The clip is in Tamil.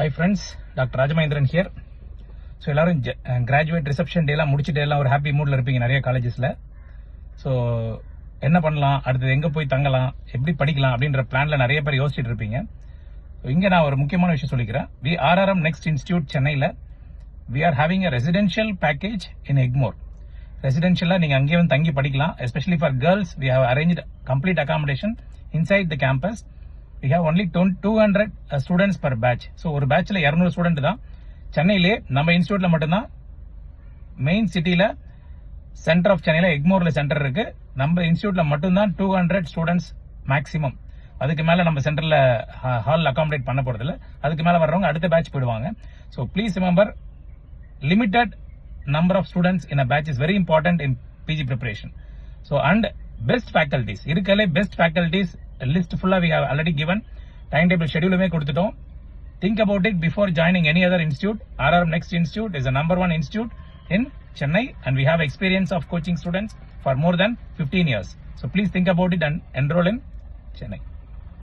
Hi friends, Dr. Rajamahendran here. So எல்லாரும் கிராஜுவேட் ரிசப்ஷன் டேலாம் முடிச்சிட்டு எல்லாம் ஒரு ஹாப்பி மூட்ல இருப்பீங்க நிறைய காலேஜஸ்ல. ஸோ என்ன பண்ணலாம், அடுத்தது எங்க போய் தங்கலாம், எப்படி படிக்கலாம் அப்படின்ற பிளான்ல நிறைய பேர் யோசிச்சுட்டு இருப்பீங்க. இங்க நான் ஒரு முக்கியமான விஷயம் சொல்லிக்கிறேன். RRM நெக்ஸ்ட் இன்ஸ்டிடியூட் சென்னையில we are having a residential package in Egmore. ரெசிடென்ஷியலா நீங்க அங்கேயே வந்து தங்கி படிக்கலாம். Especially for girls we have arranged complete accommodation inside the campus. We have only 200 students per batch. So ஒரு பேட்ச்ல 200 ஸ்டூடெண்ட் தான். சென்னையிலே நம்ம இன்ஸ்டிடியூட்ல மட்டும்தான் மெயின் சிட்டில சென்டர் ஆஃப் சென்னையில எக்மோர்ல சென்டர் இருக்கு. நம்ம இன்ஸ்டிடியூட்ல மட்டும்தான் 200 ஸ்டூடெண்ட்ஸ் மேக்ஸிமம். அதுக்கு மேல நம்ம சென்டர்ல ஹால் அகாமடேட் பண்ண போறது இல்ல. அதுக்கு மேல வர்றவங்க அடுத்த பேட்ச் போயிடுவாங்க. So please remember, limited number of students in a batch is very important in PG preparation. So and best faculties, இருக்கலே best faculties list full we have already given, timetable schedule மே கொடுத்துட்டோம். Think about it before joining any other institute. RRM Next Institute is the #1 institute in Chennai and we have experience of coaching students for more than 15 years. So please think about it and enroll in Chennai.